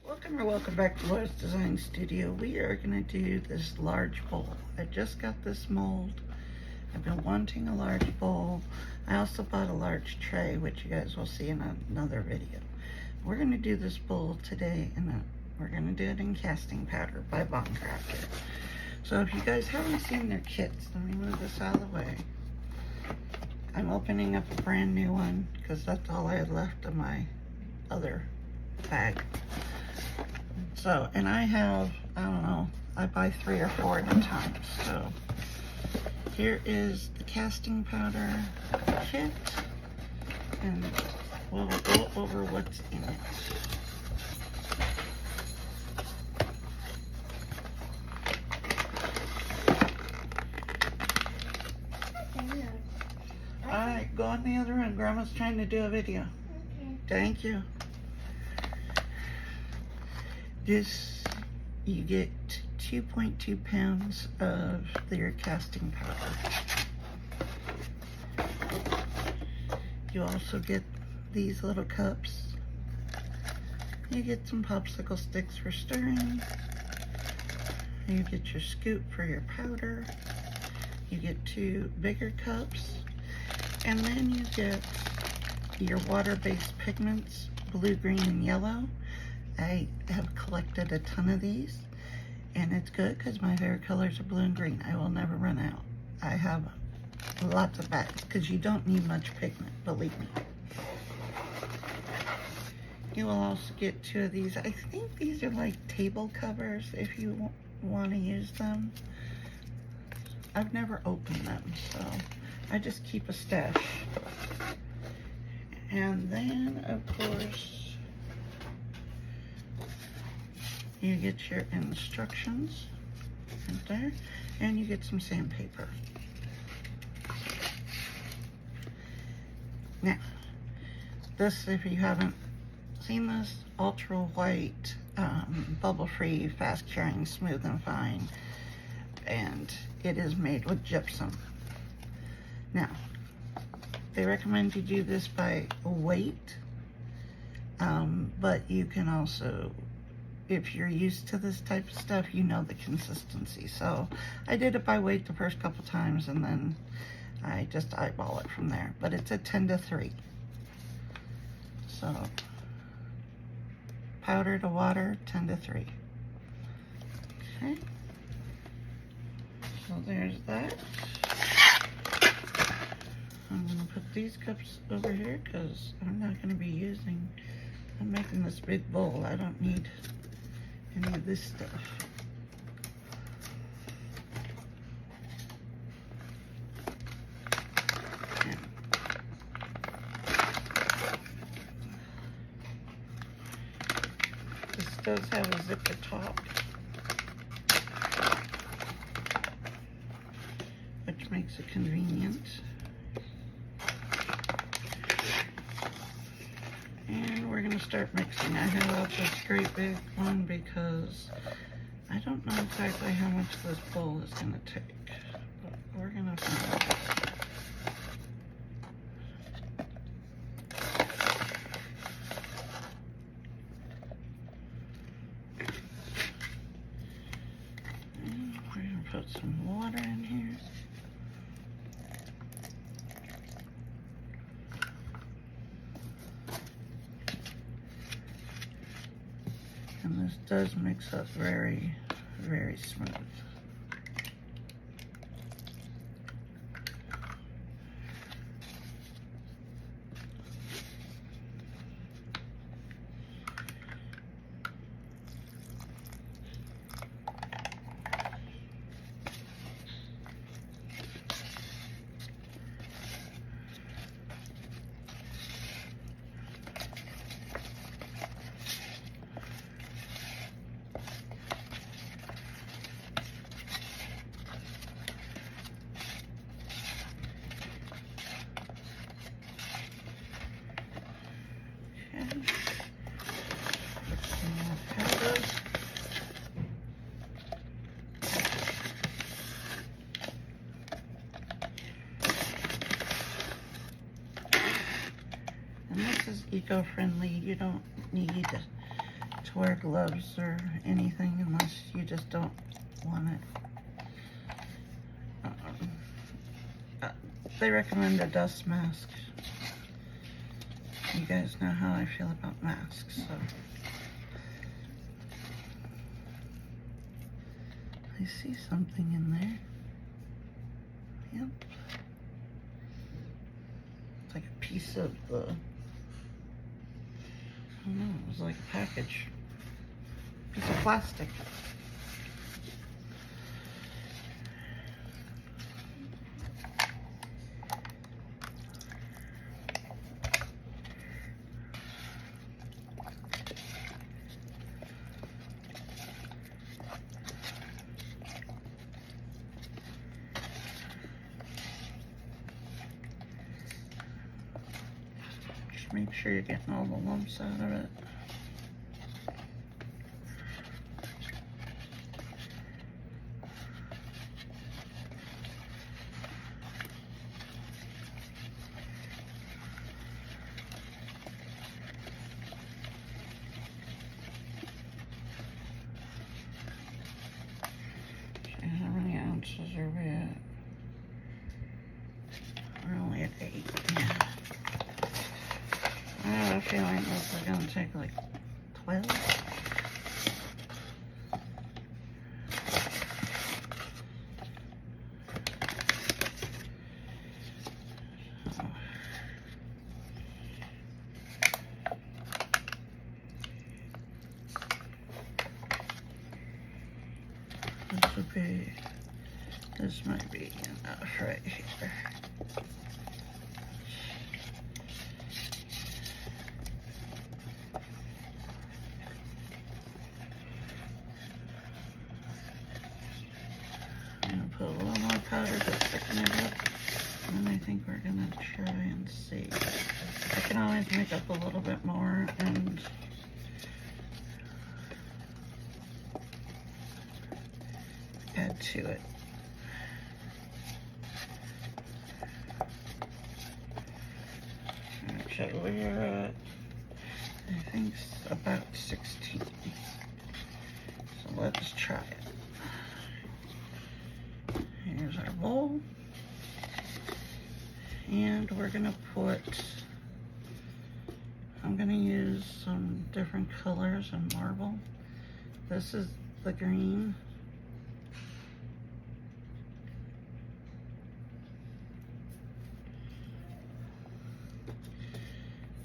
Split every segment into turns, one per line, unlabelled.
Welcome back to Laura's Design Studio. We are going to do this large bowl. I just got this mold. I've been wanting a large bowl. I also bought a large tray, which you guys will see in another video. We're going to do this bowl today, and we're going to do it in casting powder by Craftor. So if you guys haven't seen their kits, let me move this out of the way. I'm opening up a brand new one because that's all I had left of my other bag. So, and I have, I don't know, I buy 3 or 4 at a time. So here is the casting powder kit, and we'll go over what's in it. All right, go in the other room. Grandma's trying to do a video. Okay. Thank you. This, you get 2.2 pounds of your casting powder. You also get these little cups. You get some popsicle sticks for stirring. You get your scoop for your powder. You get 2 bigger cups. And then you get your water-based pigments, blue, green, and yellow. I have collected a ton of these, and it's good because my favorite colors are blue and green. I will never run out. I have lots of bags because you don't need much pigment, believe me. You will also get 2 of these. I think these are like table covers if you want to use them. I've never opened them, so I just keep a stash. And then, of course, you get your instructions right there, and you get some sandpaper. Now, this, if you haven't seen this, ultra white, bubble-free, fast-curing, smooth and fine, and it is made with gypsum. Now, they recommend you do this by weight, but you can also, if you're used to this type of stuff, you know the consistency. So I did it by weight the first couple times, and then I just eyeball it from there. But it's a 10-3. So powder to water, 10-3. Okay. So there's that. I'm gonna put these cups over here because I'm not gonna be using, I'm making this big bowl. I don't need any of this stuff. And this does have a zipper top, which makes it convenient. And we're gonna start mixing. I have out this great big one because I don't know exactly how much this bowl is gonna take, but we're gonna find out. And we're gonna put some water in here. And this does mix up very, very smooth. And this is eco-friendly. You don't need to wear gloves or anything unless you just don't want it. They recommend a dust mask. You guys know how I feel about masks, so. I see something in there. Yep. It's like a piece of the, I don't know, it was like a package. Piece of plastic. Just make sure you're getting all the lumps out of it. How many ounces are we at? We're only at 8. Yeah. I have a feeling this is going to take like 12. This might be enough right here. I'm gonna put a little more powder to thicken it up, and then I think we're gonna try and see. I can always make up a little bit more and add to it. Okay, we're at, I think, about 16. So let's try it. Here's our bowl. And we're gonna put, I'm gonna use some different colors and marble. This is the green.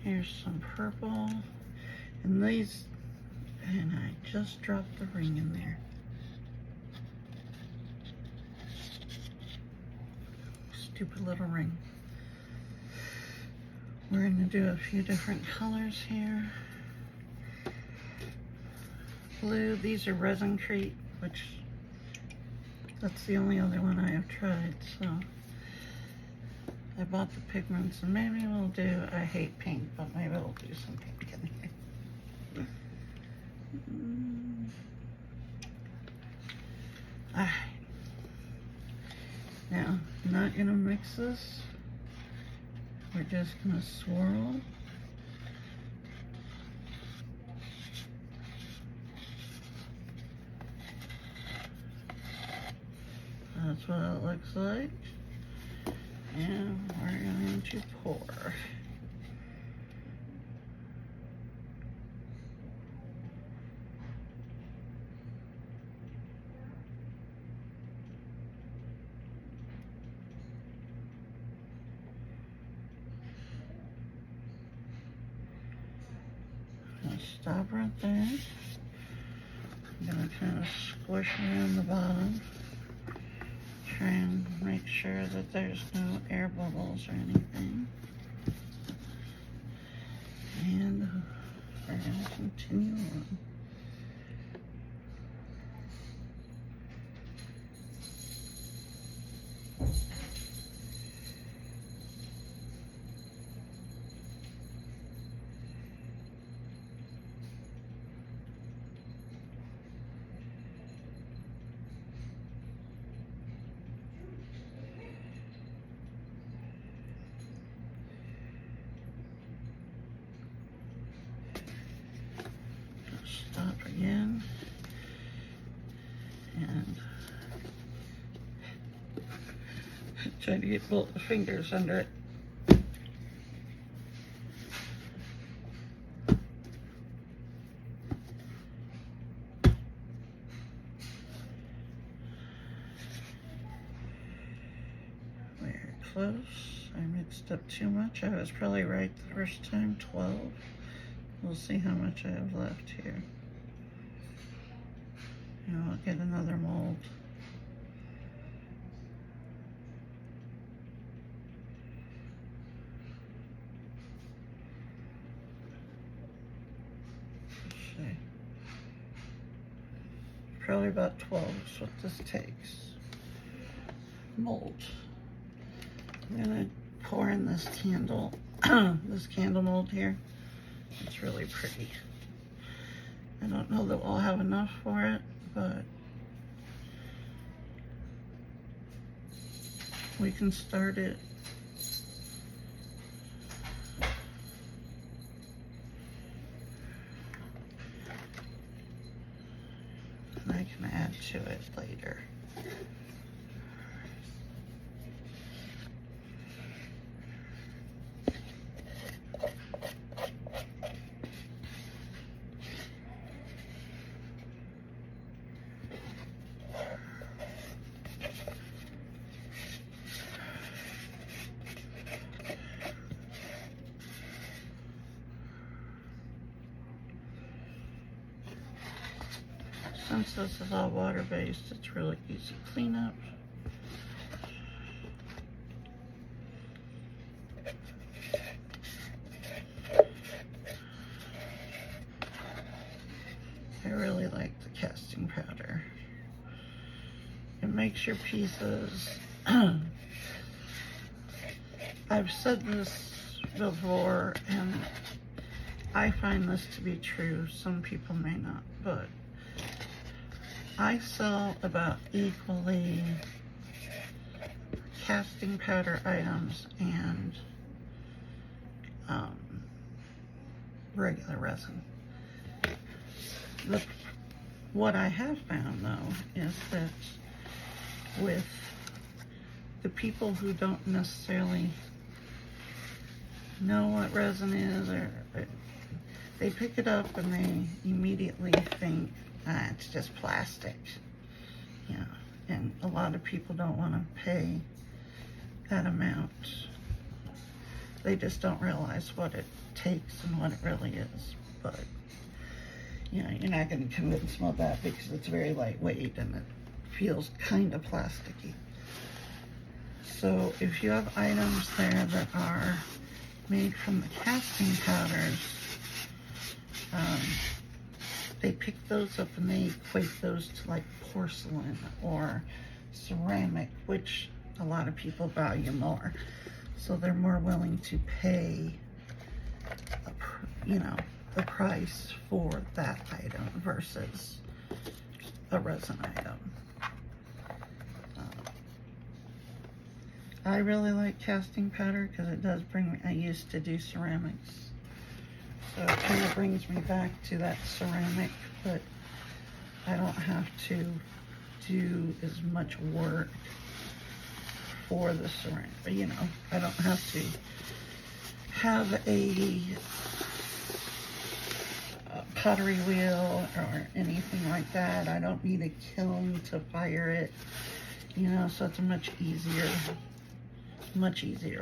Here's some purple, and these, and I just dropped the ring in there. Stupid little ring. We're gonna do a few different colors here. Blue, these are Resin Crate, which that's the only other one I have tried, so. I bought the pigments, and maybe we'll do, I hate pink, but maybe we'll do some pink in here. Alright. Now, I'm not gonna mix this. We're just gonna swirl. That's what it looks like. And we're going to pour. I'll stop right there. I'm going to kind of squish around the bottom. Try and make sure that there's no air bubbles or anything. And we're going to continue on. Trying to get both the fingers under it. Very close. I mixed up too much. I was probably right the first time, 12. We'll see how much I have left here. And I'll get another mold. Probably about 12 is what this takes. Mold. I'm gonna pour in this candle, this candle mold here. It's really pretty. I don't know that we'll have enough for it, but we can start it. And I can add to it later. Since this is all water-based, it's really easy cleanup. I really like the casting powder. It makes your pieces, I've said this before, and I find this to be true. Some people may not, but I sell about equally casting powder items and regular resin. What I have found though is that with the people who don't necessarily know what resin is, or they pick it up and they immediately think, it's just plastic, you know, and a lot of people don't want to pay that amount. They just don't realize what it takes and what it really is. But, you know, you're not going to convince them of that because it's very lightweight and it feels kind of plasticky. So if you have items there that are made from the casting powders, they pick those up and they equate those to like porcelain or ceramic, which a lot of people value more. So they're more willing to pay, you know, the price for that item versus a resin item. I really like casting powder because it does bring me, I used to do ceramics. So it kind of brings me back to that ceramic, but I don't have to do as much work for the ceramic. You know, I don't have to have a pottery wheel or anything like that. I don't need a kiln to fire it, you know, so it's a much easier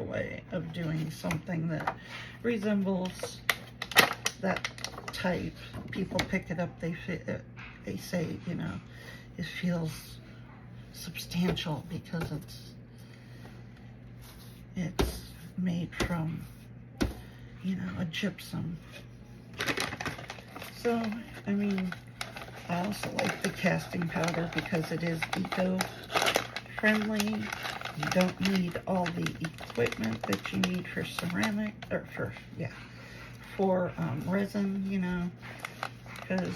way of doing something that resembles that type. People pick it up, they say, you know, it feels substantial because it's made from, you know, a gypsum. So, I mean, I also like the casting powder because it is eco-friendly. You don't need all the equipment that you need for ceramic, or for resin, you know, because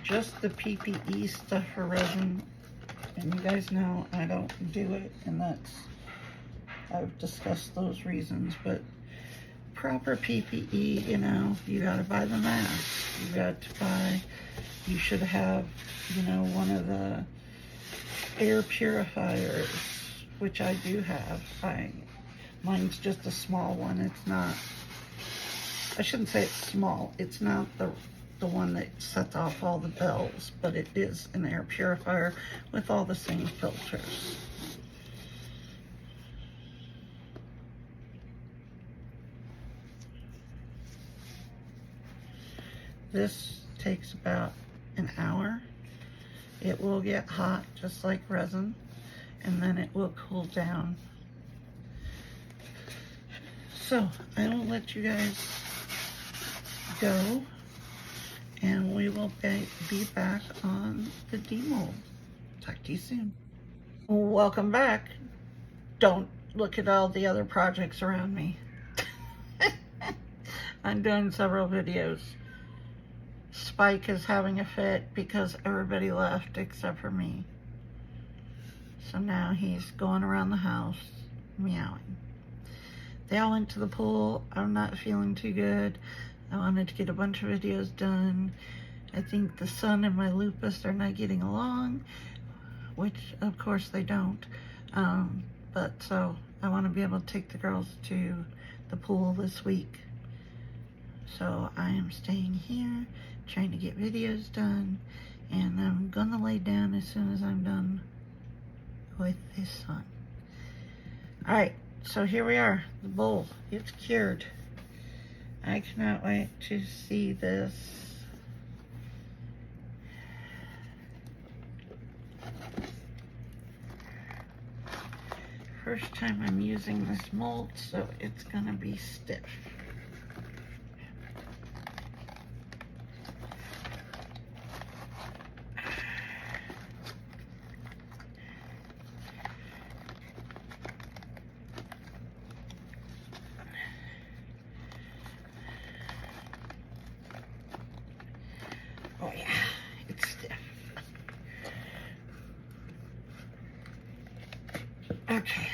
just the PPE stuff for resin, and you guys know I don't do it, and I've discussed those reasons, but proper PPE, you know, you gotta buy the mask, you should have, you know, one of the air purifiers which I do have. Mine's just a small one. It's not, I shouldn't say it's small. It's not the one that sets off all the bells, but it is an air purifier with all the same filters. This takes about an hour. It will get hot just like resin, and then it will cool down. So I will let you guys go, and we will be back on the demold. Talk to you soon. Welcome back. Don't look at all the other projects around me. I'm doing several videos. Spike is having a fit because everybody left except for me. So now he's going around the house meowing. They all went to the pool. I'm not feeling too good. I wanted to get a bunch of videos done. I think the sun and my lupus are not getting along, which of course they don't. But so I want to be able to take the girls to the pool this week. So I am staying here, trying to get videos done, and I'm gonna lay down as soon as I'm done with this sun. Alright, so here we are, the bowl. It's cured. I cannot wait to see this. First time I'm using this mold, so it's gonna be stiff. Oh yeah, it's stiff. Okay.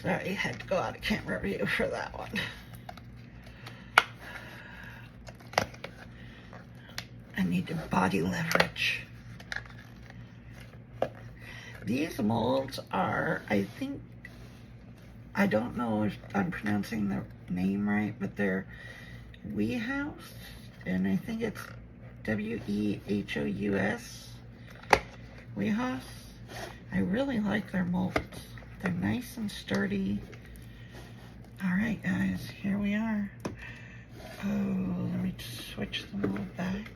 Sorry, I had to go out of camera view for that one. I need to body leverage. These molds are, I think, I don't know if I'm pronouncing the name right, but they're WeHouse, and I think it's W-E-H-O-U-S, WeHouse. I really like their molds. They're nice and sturdy. All right, guys, here we are. Oh, let me switch the mold back.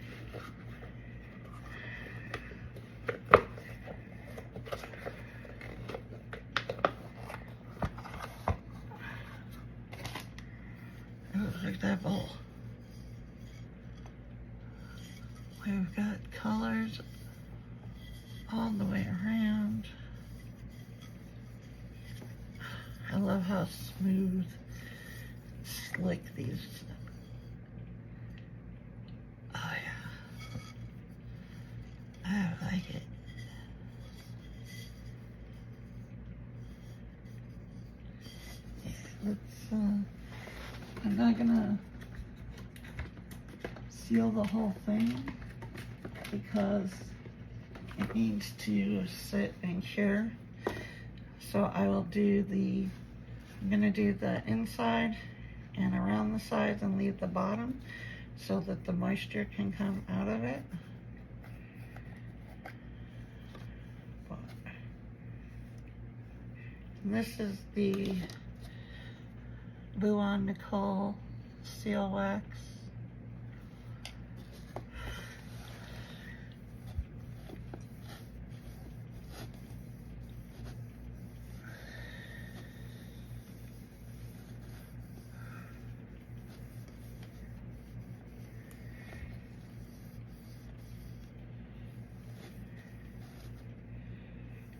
Oh, look at that bowl. We've got colors all the way around. I love how smooth, slick these. Oh yeah, I like it. Yeah, let's. I'm not gonna seal the whole thing because it needs to sit and cure. So I will do I'm gonna do the inside and around the sides and leave the bottom so that the moisture can come out of it. And this is the Blue on Nicole seal wax.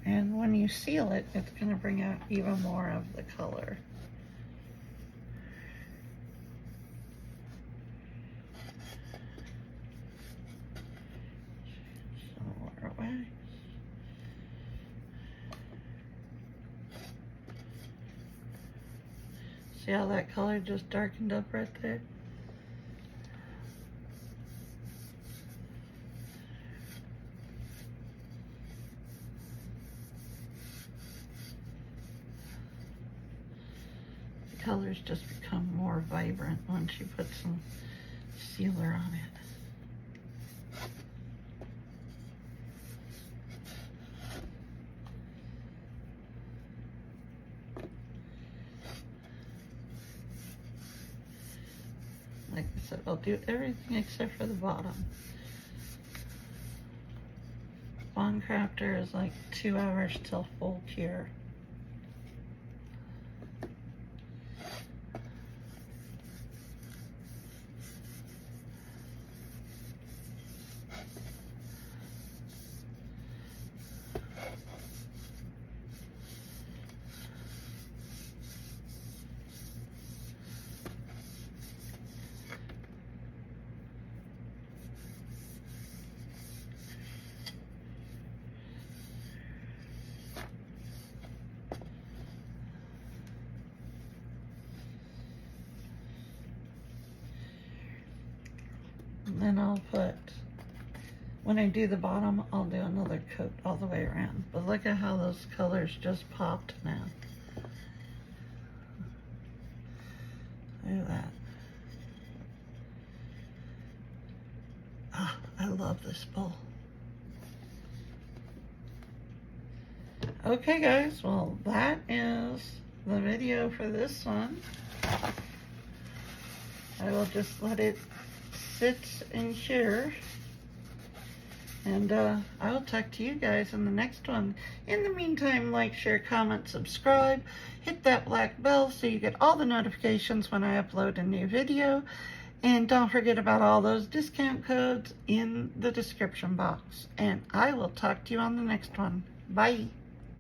And when you seal it, it's going to bring out even more of the color. Some more wax. See how that color just darkened up right there? colors just become more vibrant once you put some sealer on it. Like I said, I'll do everything except for the bottom. Bond Crafter is like 2 hours till full cure. And then I'll put, when I do the bottom, I'll do another coat all the way around. But look at how those colors just popped now. Look at that. Ah, I love this bowl. Okay guys, well that is the video for this one. I will just let it sit and cure, and I will talk to you guys in the next one. In the meantime, like, share, comment, subscribe, hit that black bell so you get all the notifications when I upload a new video, and don't forget about all those discount codes in the description box. And I will talk to you on the next one. Bye.